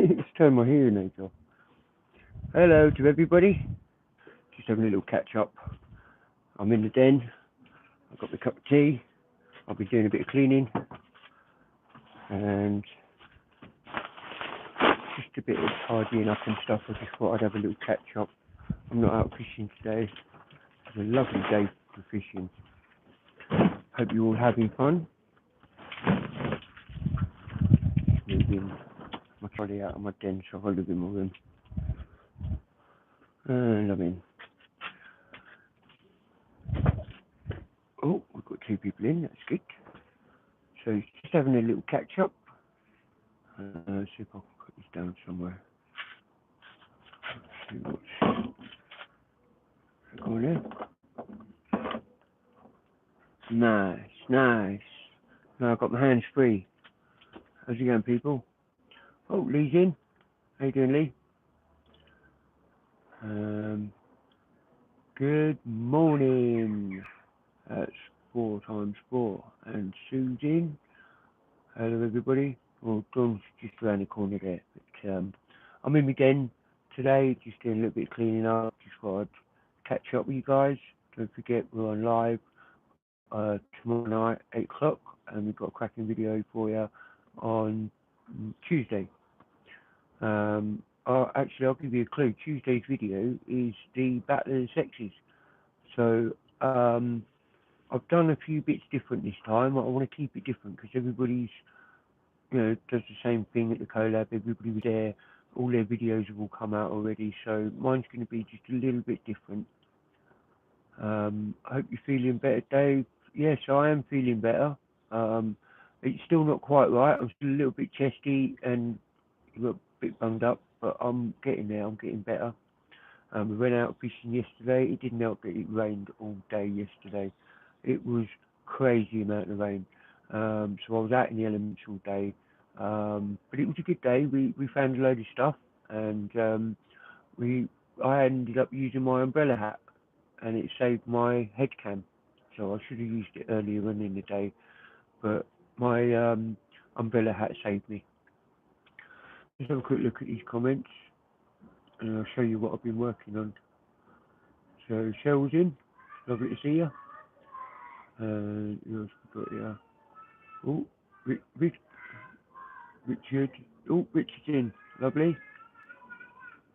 Let's turn my hearing aids off. Hello to everybody. Just having a little catch up. I'm in the den. I've got my cup of tea. I'll be doing a bit of cleaning and just a bit of tidying up and stuff. I just thought I'd have a little catch up. I'm not out fishing today. It's a lovely day for fishing. Hope you're all having fun. Just moving my trolley out of my den so I've got a little bit more room. And I'm in. Oh, we've got two people in, that's good. So just having a little catch up. See if I can put this down somewhere. See what's going there. Nice. Now I've got my hands free. How's it going, people? Oh, Lee's in. How you doing, Lee? Good morning. That's 4 times 4. And Sue's in. Hello, everybody. Well, Dawn's just around the corner there. But I'm in again today, just doing a little bit of cleaning up. Just thought I'd catch up with you guys. Don't forget, we're on live tomorrow night, 8 o'clock. And we've got a cracking video for you on Tuesday. Actually, I'll give you a clue. Tuesday's video is the Battle of the Sexes. So I've done a few bits different this time. I want to keep it different because everybody's, does the same thing at the collab. Everybody was there. All their videos have all come out already. So mine's going to be just a little bit different. I hope you're feeling better, Dave. Yes, I am feeling better. It's still not quite right. I'm still a little bit chesty and a bit bunged up, but I'm getting there. I'm getting better. We went out fishing yesterday. It didn't help that it rained all day yesterday. It was crazy amount of rain. So I was out in the elements all day. But it was a good day. We found a load of stuff, and I ended up using my umbrella hat, and it saved my head cam. So I should have used it earlier on in the day, but my umbrella hat saved me. Let's have a quick look at these comments, and I'll show you what I've been working on. So Cheryl's in. Lovely to see you. And who else we got here? Oh, Richard. Oh, Richard's in. Lovely.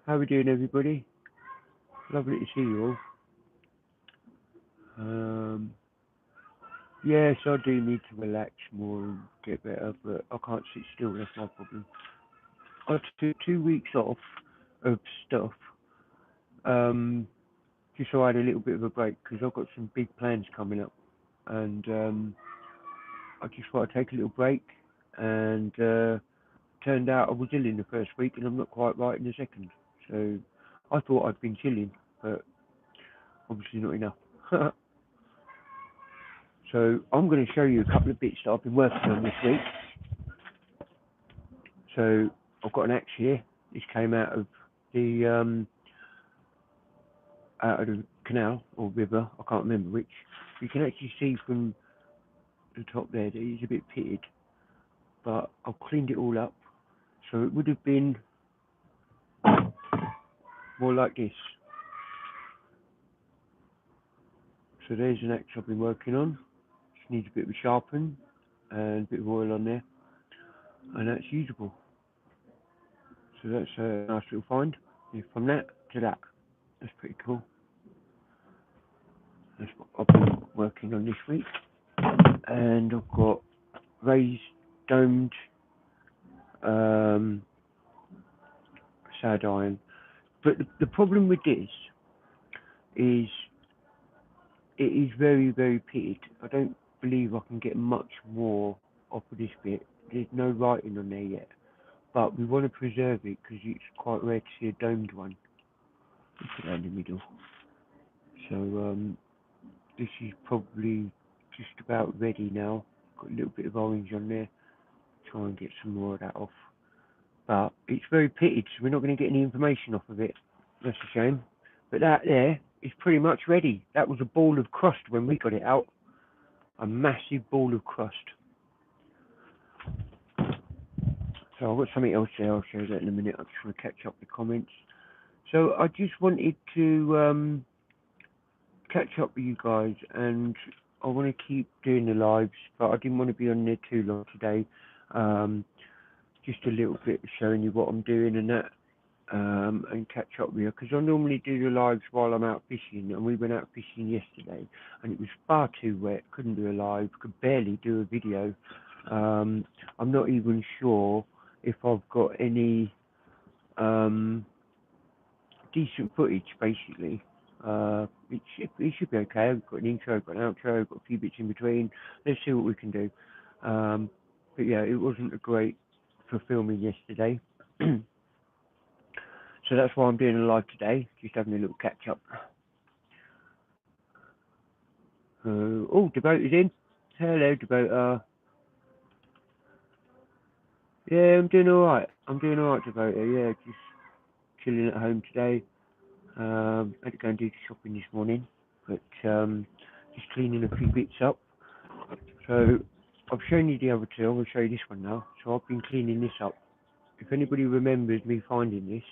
How are we doing, everybody? Lovely to see you all. Yes, I do need to relax more and get better, but I can't sit still. That's my problem. I took 2 weeks off of stuff, just so I had a little bit of a break because I've got some big plans coming up, and I just thought I'd take a little break. And turned out I was ill in the first week, and I'm not quite right in the second. So I thought I'd been chilling, but obviously not enough. So I'm going to show you a couple of bits that I've been working on this week. So I've got an axe here. This came out of the canal or river. I can't remember which. You can actually see from the top there that it's a bit pitted, but I've cleaned it all up. So it would have been more like this. So there's an axe I've been working on. Just needs a bit of a sharpen and a bit of oil on there, and that's usable. So that's a nice little find. From that to that, that's pretty cool. That's what I've been working on this week. And I've got raised domed sad iron. But the problem with this is it is very, very pitted. I don't believe I can get much more off of this bit. There's no writing on there yet. But we want to preserve it because it's quite rare to see a domed one. Put that in the middle. So this is probably just about ready now. Got a little bit of orange on there. Try and get some more of that off. But it's very pitted, so we're not going to get any information off of it. That's a shame. But that there is pretty much ready. That was a ball of crust when we got it out. A massive ball of crust. So I've got something else there, I'll show that in a minute. I just want to catch up the comments. So I just wanted to catch up with you guys, and I want to keep doing the lives, but I didn't want to be on there too long today. Just a little bit showing you what I'm doing and that, and catch up with you, because I normally do the lives while I'm out fishing, and we went out fishing yesterday, and it was far too wet, couldn't do a live, could barely do a video. I'm not even sure if I've got any decent footage, basically. It should be okay. We've got an intro, got an outro, got a few bits in between. Let's see what we can do. But yeah, it wasn't a great for filming yesterday. So that's why I'm doing a live today, just having a little catch up. Oh, Devoter's in. Hello, Devoter. Yeah, I'm doing alright. Devoter. Yeah, just chilling at home today. Had to go and do the shopping this morning, but just cleaning a few bits up. So I've shown you the other two, I'm going to show you this one now. So I've been cleaning this up. If anybody remembers me finding this,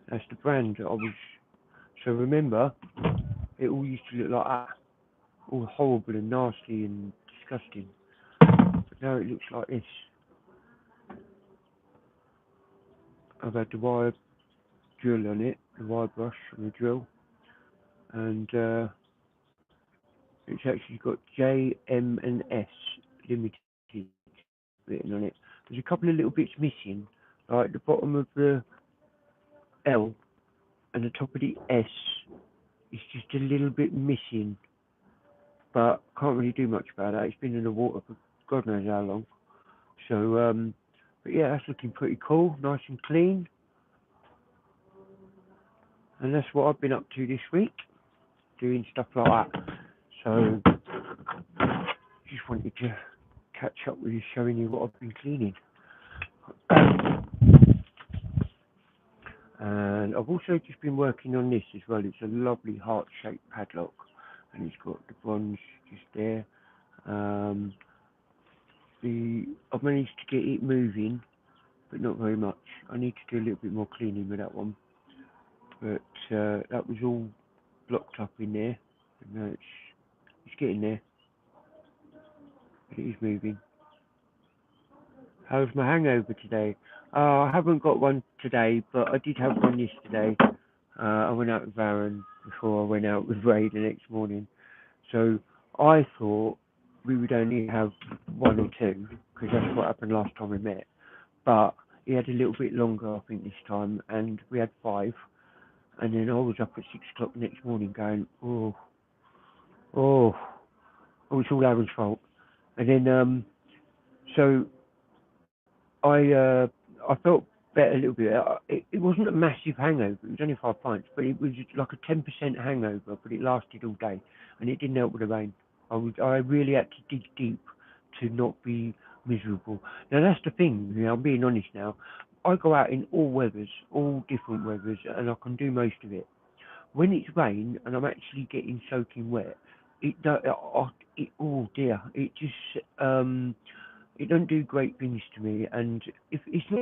that's the brand that I was... So remember, it all used to look like that, all horrible and nasty and disgusting. But now it looks like this. I've had the wire drill on it, the wire brush and the drill, and it's actually got J, M and S Limited written on it. There's a couple of little bits missing, like the bottom of the L and the top of the S is just a little bit missing, but can't really do much about that. It's been in the water for God knows how long. So, but yeah, that's looking pretty cool, nice and clean. And that's what I've been up to this week, doing stuff like that. So, just wanted to catch up with you, showing you what I've been cleaning. And I've also just been working on this as well. It's a lovely heart-shaped padlock, and it's got the bronze just there. I've managed to get it moving, but not very much. I need to do a little bit more cleaning with that one. But that was all blocked up in there. But now it's getting there. But it is moving. How's my hangover today? I haven't got one today, but I did have one yesterday. I went out with Aaron before I went out with Ray the next morning. So I thought we would only have one or two, because that's what happened last time we met. But he had a little bit longer, I think, this time, and we had 5. And then I was up at 6 o'clock the next morning going, oh, it's all Aaron's fault. And then, so I felt better a little bit. It wasn't a massive hangover. It was only 5 pints, but it was like a 10% hangover. But it lasted all day, and it didn't help with the rain. I really had to dig deep to not be miserable. Now that's the thing. You know, I'm being honest now. I go out in all weathers, all different weathers, and I can do most of it. When it's rain and I'm actually getting soaking wet, oh dear, it just it don't do great things to me. And if it's not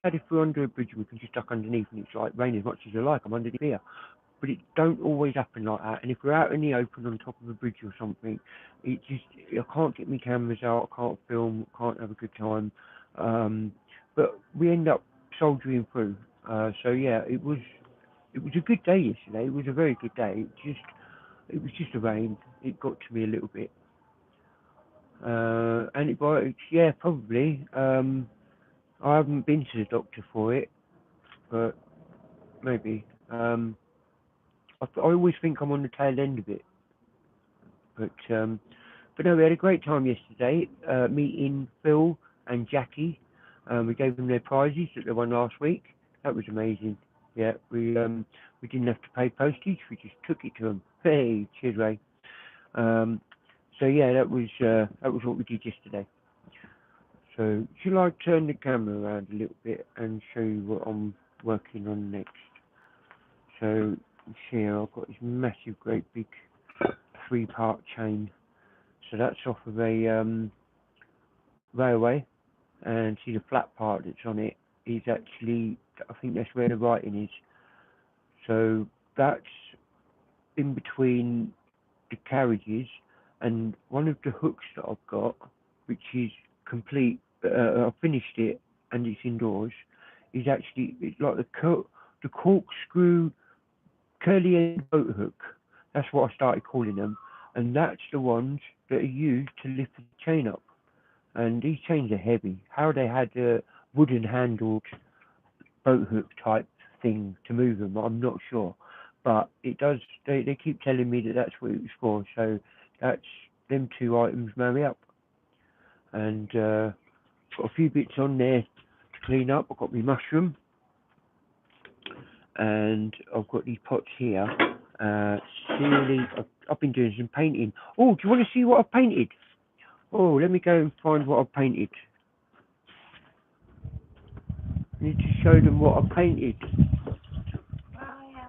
bad, if we're under a bridge, we can just duck underneath, and it's like rain as much as you like. I'm underneath here, but it don't always happen like that. And if we're out in the open on top of a bridge or something, I can't get my cameras out, I can't film, can't have a good time. But we end up soldiering through. So yeah, it was a good day yesterday. It was a very good day. It was just the rain. It got to me a little bit. Antibiotics, yeah, probably. I haven't been to the doctor for it, but maybe. I always think I'm on the tail end of it. But no, we had a great time yesterday, meeting Phil and Jackie. We gave them their prizes that they won last week. That was amazing. Yeah, we didn't have to pay postage. We just took it to them. Hey, cheers, Ray. So yeah, that was what we did yesterday. So shall I turn the camera around a little bit and show you what I'm working on next? So here I've got this massive, great big 3-part chain. So that's off of a railway. and see the flat part that's on it is actually, I think that's where the writing is. So that's in between the carriages, and one of the hooks that I've got, which is complete, I finished it and it's indoors, is actually, it's like the corkscrew curly end boat hook. That's what I started calling them, and that's the ones that are used to lift the chain up. And these chains are heavy. How they had a wooden handled boat hook type thing to move them, I'm not sure. But it does. They keep telling me that that's what it was for. So that's them two items marry up. And got a few bits on there to clean up. I've got my mushroom, and I've got these pots here. Silly. I've been doing some painting. Oh, do you want to see what I've painted? Oh, let me go and find what I've painted. I need to show them what I've painted. Oh, yeah.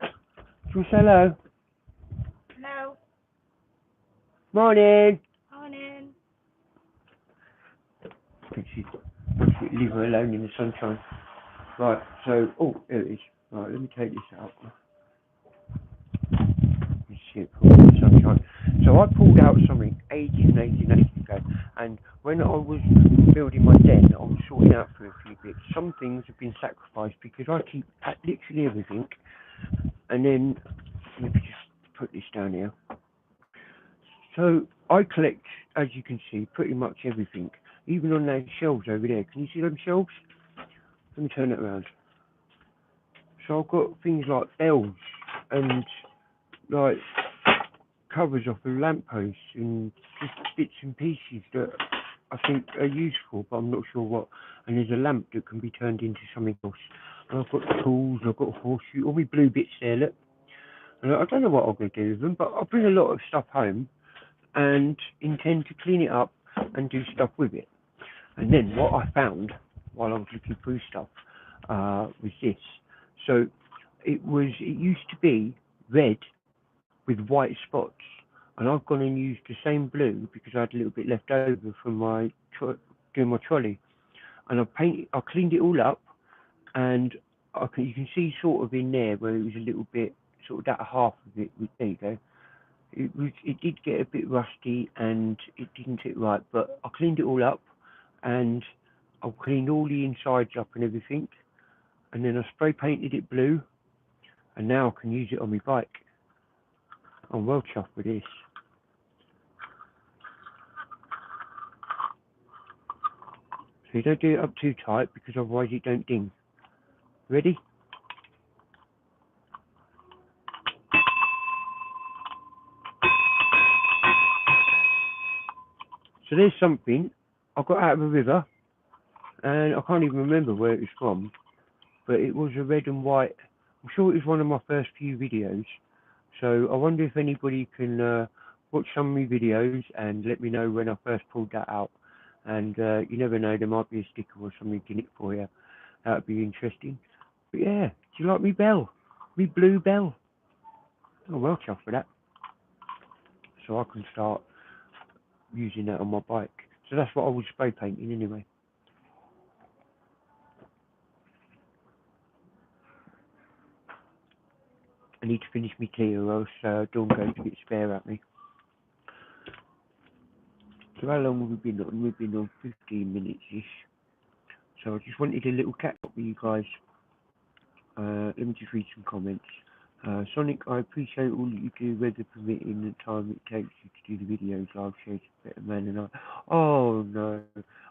Do you say hello? Hello. Morning. Morning. Leave her alone in the sunshine. Right, so, oh, there it is. Right, let me take this out. You see it pulled in the sunshine. So I pulled out something ages and ages and ages ago, and when I was building my den, I was sorting out for a few bits. Some things have been sacrificed because I keep literally everything, and then, let me just put this down here. So I collect, as you can see, pretty much everything, even on those shelves over there. Can you see them shelves? Let me turn it around. So I've got things like bells and like covers off of lampposts and just bits and pieces that I think are useful, but I'm not sure what. And there's a lamp that can be turned into something else. And I've got tools, and I've got a horseshoe, all my blue bits there, look. And I don't know what I'm going to do with them, but I bring a lot of stuff home and intend to clean it up and do stuff with it. And then what I found while I was looking through stuff was this. So it used to be red with white spots, and I've gone and used the same blue because I had a little bit left over from my doing my trolley, and I cleaned it all up, and you can see sort of in there where it was a little bit sort of that half of it. There you go. It did get a bit rusty and it didn't sit right, but I cleaned it all up, and I've cleaned all the insides up and everything, and then I spray painted it blue, and now I can use it on my bike. I'm well chuffed with this. So you don't do it up too tight because otherwise it don't ding. Ready? So there's something I got out of a river, and I can't even remember where it was from, but it was a red and white. I'm sure it was one of my first few videos. So I wonder if anybody can watch some of my videos and let me know when I first pulled that out. And you never know, there might be a sticker or something in it for you. That would be interesting. But yeah, do you like me bell? Me blue bell? Oh, well chuffed for that. So I can start using that on my bike. So that's what I was spray painting anyway. I need to finish my tea or else Dawn goes a bit spare at me. So how long have we been on? We've been on 15 minutes-ish. So I just wanted a little catch up with you guys. Let me just read some comments. Sonic, I appreciate all that you do, weather permitting, the time it takes you to do the videos. I've showed you a better man than I. Oh no,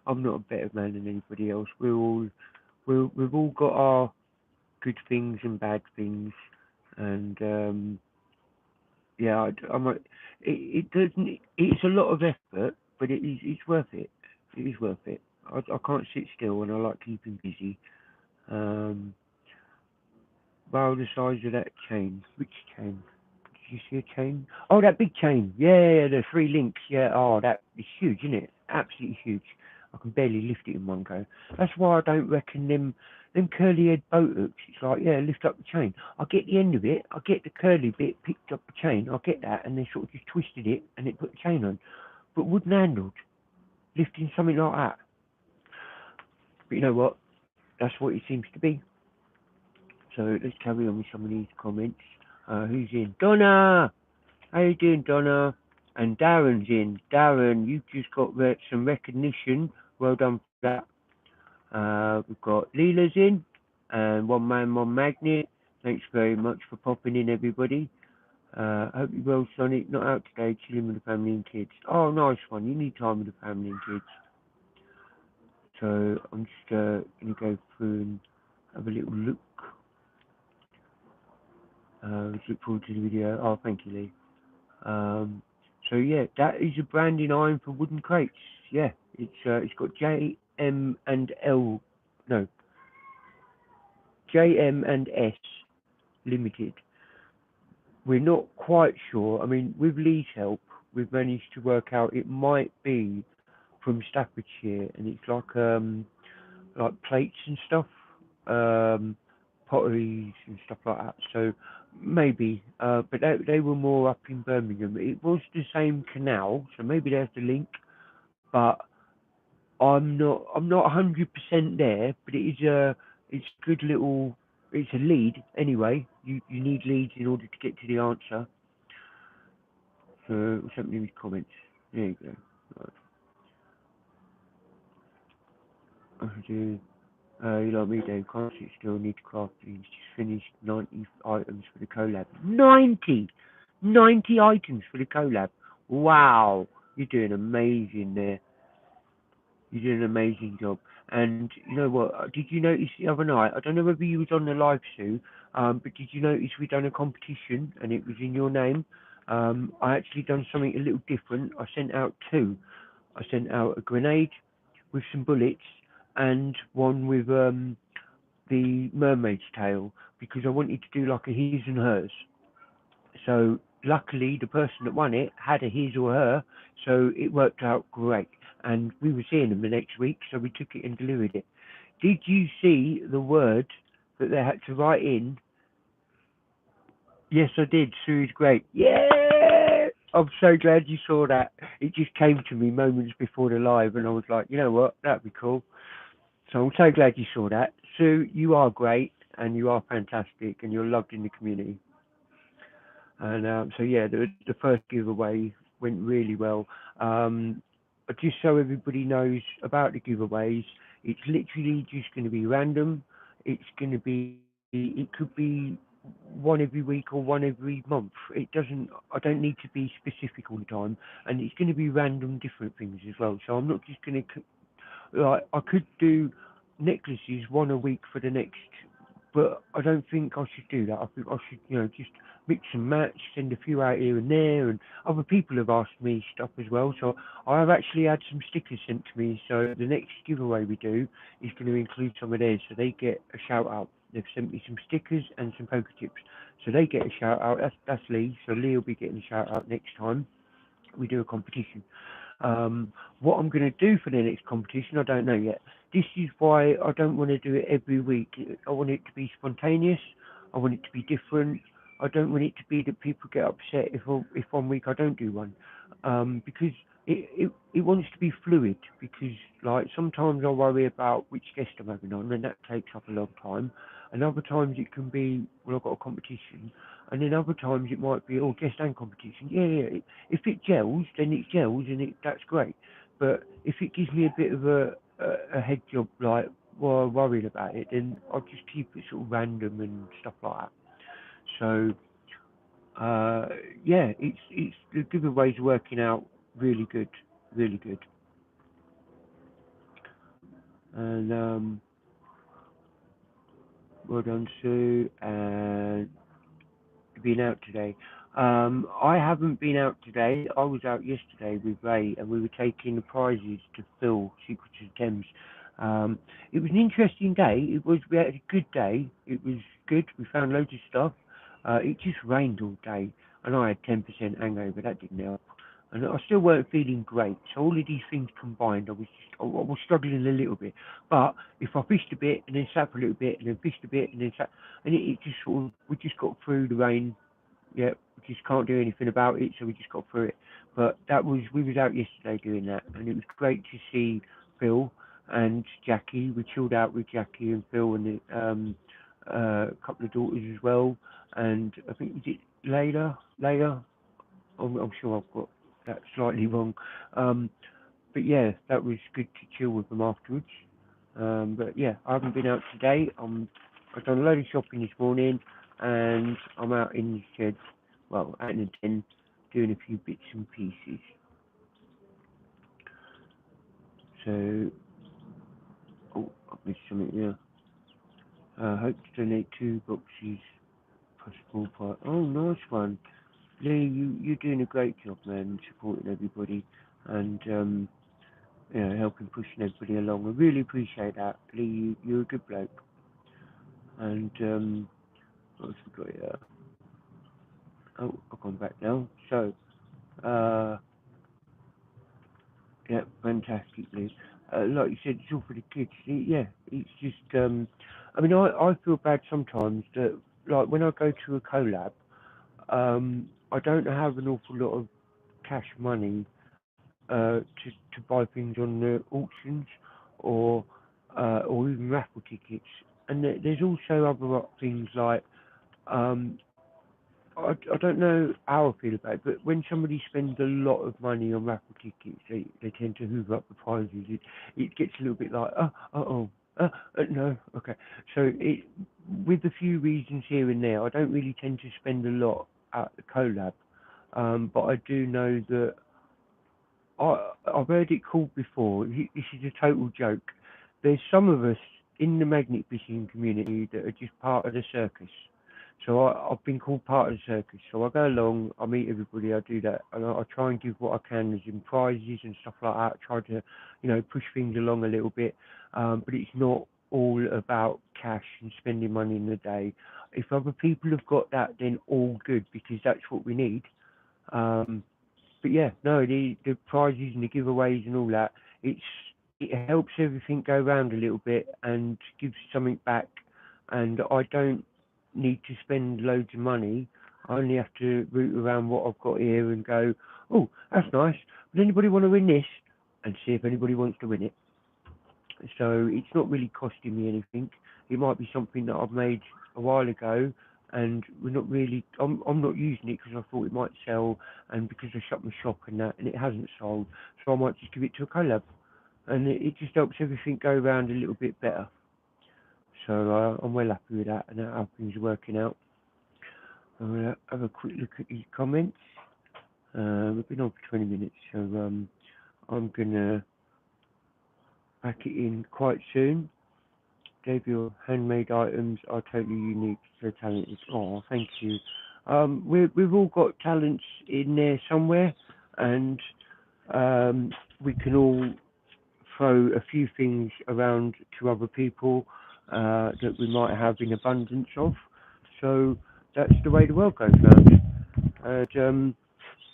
I'm not a better man than anybody else. We've all got our good things and bad things, and yeah, it doesn't. It's a lot of effort, but it's worth it. It is worth it. I can't sit still, and I like keeping busy. Um, Wow, the size of that chain. Which chain? Did you see a chain? Oh, that big chain. Yeah, the 3 links. Yeah, oh, that is huge, isn't it? Absolutely huge. I can barely lift it in one go. That's why I don't reckon them curly head boat hooks. It's like, yeah, lift up the chain. I get the end of it. I get the curly bit, picked up the chain. I get that, and they sort of just twisted it, and it put the chain on. But wooden handled, lifting something like that. But you know what? That's what it seems to be. So let's carry on with some of these comments. Who's in? Donna! How you doing, Donna? And Darren's in. Darren, you've just got some recognition. Well done for that. We've got Leela's in. And One Man, One Magnet. Thanks very much for popping in, everybody. Hope you're well, Sonic. Not out today, chilling with the family and kids. Oh, nice one. You need time with the family and kids. So I'm just going to go through and have a little look. Let's look forward to the video. Oh, thank you, Lee. So yeah, that is a branding iron for wooden crates. Yeah, it's got JM and L, no, JM and S Limited. We're not quite sure. I mean, with Lee's help, we've managed to work out it might be from Staffordshire, and it's like plates and stuff, potteries and stuff like that. So maybe, but they were more up in Birmingham. It was the same canal, so maybe there's the link. But I'm not 100% there. But it's good little. It's a lead anyway. You need leads in order to get to the answer. So what's happening with comments? There you go. Right. You like me, Dave? Can't sit still, need to craft these. Just finished 90 items for the collab. 90! 90 items for the collab. Wow! You're doing amazing there. You're doing an amazing job. And you know what? Did you notice the other night? I don't know whether you was on the live, Sue, but did you notice we done a competition and it was in your name? I actually done something a little different. I sent out two. I sent out a grenade with some bullets and one with the mermaid's tail because I wanted to do like a his and hers. So luckily the person that won it had a his or her, so it worked out great. And we were seeing them the next week, so we took it and delivered it. Did you see the word that they had to write in? Yes, I did. Sue is great. Yeah! I'm so glad you saw that. It just came to me moments before the live, and I was like, you know what? That'd be cool. So I'm so glad you saw that. Sue, you are great, and you are fantastic, and you're loved in the community. And so yeah, the first giveaway went really well. Just so everybody knows about the giveaways, it's literally just going to be random. It's going to be, it could be one every week or one every month. It doesn't, I don't need to be specific all the time, and it's going to be random different things as well. So I'm not just going to, like, I could do necklaces one a week for the next, but I don't think I should do that. I think I should, just mix and match, send a few out here and there, and other people have asked me stuff as well. So I have actually had some stickers sent to me. So the next giveaway we do is going to include some of theirs, so they get a shout out. They've sent me some stickers and some poker chips, so they get a shout out. That's Lee. So Lee will be getting a shout out next time we do a competition. What I'm going to do for the next competition, I don't know yet. This is why I don't want to do it every week. I want it to be spontaneous. I want it to be different. I don't want it to be that people get upset if 1 week I don't do one, because it wants to be fluid. Because like sometimes I worry about which guest I'm having on, and that takes up a long time. And other times it can be, well, I've got a competition, and then other times it might be, oh, guest and competition. Yeah. If it gels, then it gels, and that's great. But if it gives me a bit of a head job, like while I'm worried about it, then I'll just keep it sort of random and stuff like that. So yeah, it's the giveaways working out really good, really good. And well done, Sue, and being out today. I haven't been out today. I was out yesterday with Ray, and we were taking the prizes to Phil, Secrets of Thames. It was an interesting day. We had a good day. It was good. We found loads of stuff. It just rained all day, and I had 10% hangover. That didn't help. And I still weren't feeling great. So all of these things combined, I was struggling a little bit. But if I fished a bit and then sat for a little bit and then fished a bit and then sat, and it just sort of, we just got through the rain. Yeah, we just can't do anything about it, so we just got through it. But we was out yesterday doing that, and it was great to see Phil. and Jackie. We chilled out with Jackie and Phil and a couple of daughters as well. And I think, is it Layla? I'm sure I've got that slightly wrong. Um, but yeah, that was good to chill with them afterwards. But yeah, I haven't been out today. I've done a load of shopping this morning, and I'm out in the shed, well, out in the den, doing a few bits and pieces. So, oh, I've missed something there. Hope to donate 2 boxes, possible part. Oh, nice one. Lee, you're doing a great job, man, supporting everybody, and helping pushing everybody along. I really appreciate that. Lee, you're a good bloke. And what else we got here? Oh, I've gone back now. So, uh, yeah, fantastically. Like you said, it's all for the kids. Yeah, it's just, I mean, I feel bad sometimes that, like, when I go to a collab, I don't have an awful lot of cash money to buy things on the auctions or even raffle tickets. And there's also other things like um, I don't know how I feel about it, but when somebody spends a lot of money on raffle tickets, they tend to hoover up the prizes. It gets a little bit like, no, okay. So with a few reasons here and there, I don't really tend to spend a lot at the collab. But I do know that I've heard it called before. This is a total joke. There's some of us in the magnet fishing community that are just part of the circus. So I've been called part of the circus. So I go along, I meet everybody, I do that, and I try and give what I can as in prizes and stuff like that. Try to, push things along a little bit. But it's not all about cash and spending money in the day. If other people have got that, then all good, because that's what we need. Um, but yeah, no, the prizes and the giveaways and all that, it helps everything go round a little bit and gives something back. And I don't need to spend loads of money. I only have to root around what I've got here and go, oh, that's nice. Does anybody want to win this? And see if anybody wants to win it. So it's not really costing me anything. It might be something that I've made a while ago, and we're not really. I'm not using it because I thought it might sell, and because I shut my shop and that, and it hasn't sold. So I might just give it to a collab, and it just helps everything go around a little bit better. So I'm well happy with that, and how things are working out. I'll have a quick look at these comments. We've been on for 20 minutes, so I'm gonna pack it in quite soon. Dave, your handmade items are totally unique, so talented. Oh, thank you. We've all got talents in there somewhere, and we can all throw a few things around to other people that we might have in abundance of. So that's the way the world goes round. And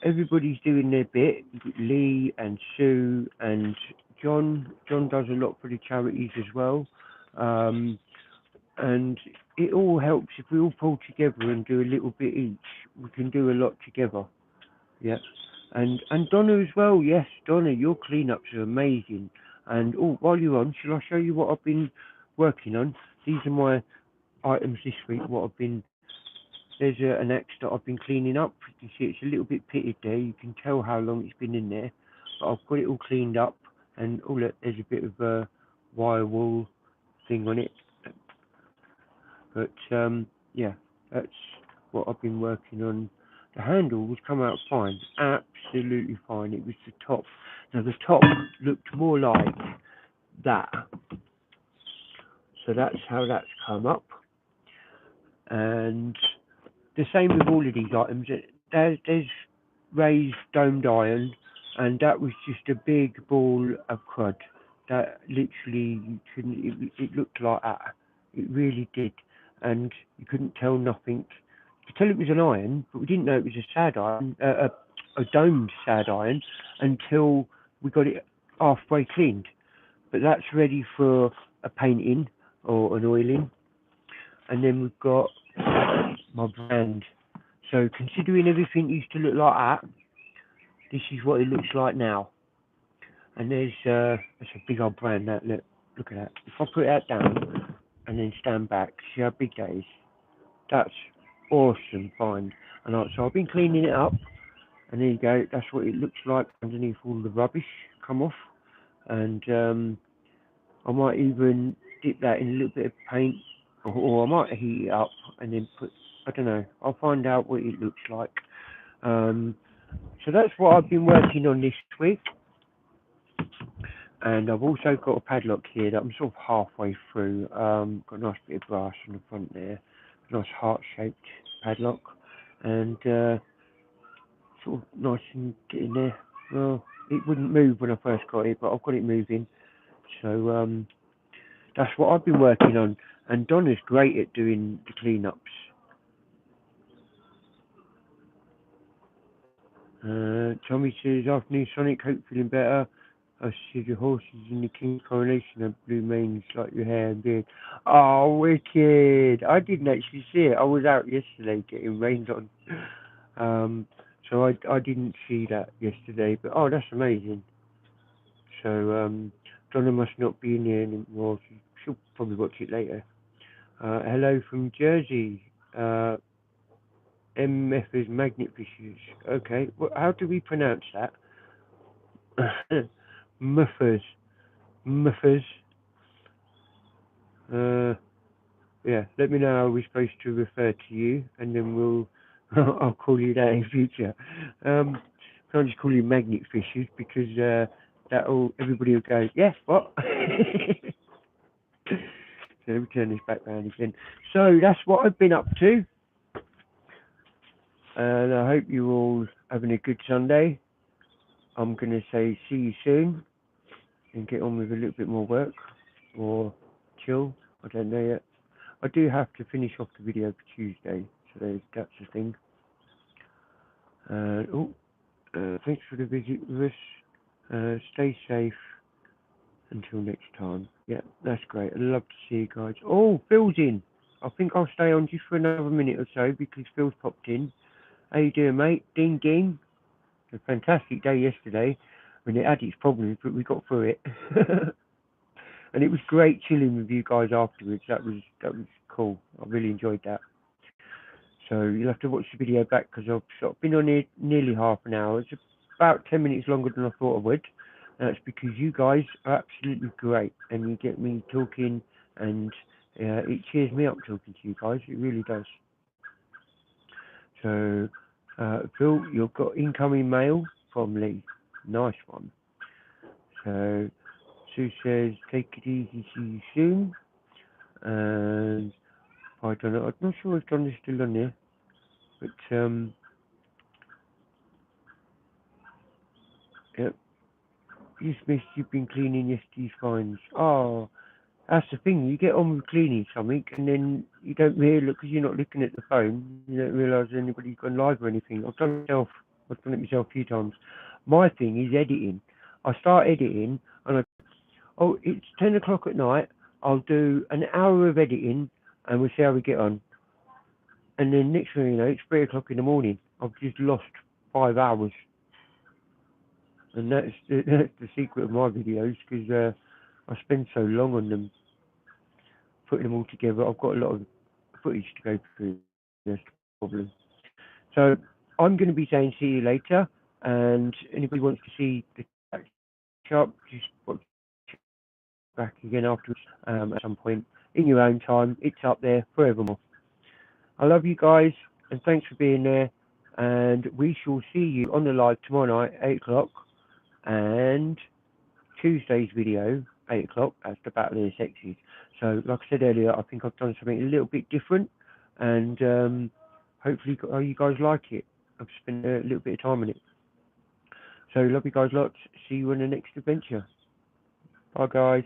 everybody's doing their bit. Lee and Sue and John. John does a lot for the charities as well. And it all helps if we all pull together and do a little bit each. We can do a lot together. Yeah. And Donna as well. Yes, Donna, your cleanups are amazing. And while you're on, shall I show you what I've been working on? These are my items this week. There's an axe that I've been cleaning up. You can see it's a little bit pitted there. You can tell how long it's been in there. But I've got it all cleaned up, and look, there's a bit of a wire wool thing on it. But yeah, that's what I've been working on. The handle was come out fine, absolutely fine. It was the top. Now the top looked more like that. So that's how that's come up. And the same with all of these items. There's raised domed iron, and that was just a big ball of crud. That literally, you couldn't. It looked like that. It really did, and you couldn't tell nothing. You could tell it was an iron, but we didn't know it was a sad iron, a domed sad iron, until we got it halfway cleaned. But that's ready for a painting or an oiling, and then we've got my brand. So considering everything used to look like that, this is what it looks like now. And there's a big old brand that, look at that. If I put that down and then stand back, see how big that is? That's awesome find. And so I've been cleaning it up, and there you go, that's what it looks like underneath all the rubbish come off. And I might even dip that in a little bit of paint, or I might heat it up and then put, I don't know, I'll find out what it looks like. So that's what I've been working on this week. And I've also got a padlock here that I'm sort of halfway through. Got a nice bit of brass on the front there, a nice heart-shaped padlock, and sort of nice and getting there. Well, it wouldn't move when I first got it, but I've got it moving. So that's what I've been working on. And Donna's great at doing the clean-ups. Tommy says, afternoon Sonic, hope feeling better. I see the horses in the King's coronation have blue manes like your hair and beard. Oh, wicked! I didn't actually see it. I was out yesterday getting rained on. So I didn't see that yesterday. But oh, that's amazing. So Donna must not be in here anymore. She'll probably watch it later. Hello from Jersey. MF is magnetfishing. Okay, well, how do we pronounce that? Muffers. Muffers. Yeah, let me know how we're supposed to refer to you, and then I'll call you that in future. Can't just call you magnet fishers because everybody will go, yes, what? So let me turn this back round again. So that's what I've been up to, and I hope you're all having a good Sunday. I'm going to say see you soon and get on with a little bit more work or chill. I don't know yet. I do have to finish off the video for Tuesday, so that's the thing. Thanks for the visit with us. Stay safe until next time. Yeah, that's great. I'd love to see you guys. Oh, Phil's in. I think I'll stay on just for another minute or so because Phil's popped in. How you doing, mate? Ding, ding. A fantastic day yesterday. I mean, it had its problems, but we got through it. And it was great chilling with you guys afterwards. That was cool. I really enjoyed that. So you'll have to watch the video back because I've sort of been on it nearly half an hour. It's about 10 minutes longer than I thought I would. And that's because you guys are absolutely great and you get me talking, and it cheers me up talking to you guys. It really does. So Phil, you've got incoming mail from Lee. Nice one. So Sue says, take it easy, see you soon. And I don't know, I'm not sure if Donna's still on there, but yep. Just missed you've been cleaning yesterday's finds. Oh, that's the thing, you get on with cleaning something and then you don't really look, because you're not looking at the phone, you don't realise anybody's gone live or anything. I've done it myself a few times. My thing is editing. I start editing and it's 10 o'clock at night, I'll do an hour of editing and we'll see how we get on. And then next thing you know, it's 3 o'clock in the morning. I've just lost 5 hours. And that's the secret of my videos, because I spend so long on them, putting them all together. I've got a lot of footage to go through. That's the problem. So I'm going to be saying see you later. And anybody wants to see the shop, just watch back again afterwards at some point in your own time. It's up there forevermore. I love you guys, and thanks for being there. And we shall see you on the live tomorrow night, 8 o'clock. And Tuesday's video, 8 o'clock, that's the Battle of the Sexes. So, like I said earlier, I think I've done something a little bit different. And hopefully you guys like it. I've spent a little bit of time on it. So, love you guys lots. See you on the next adventure. Bye, guys.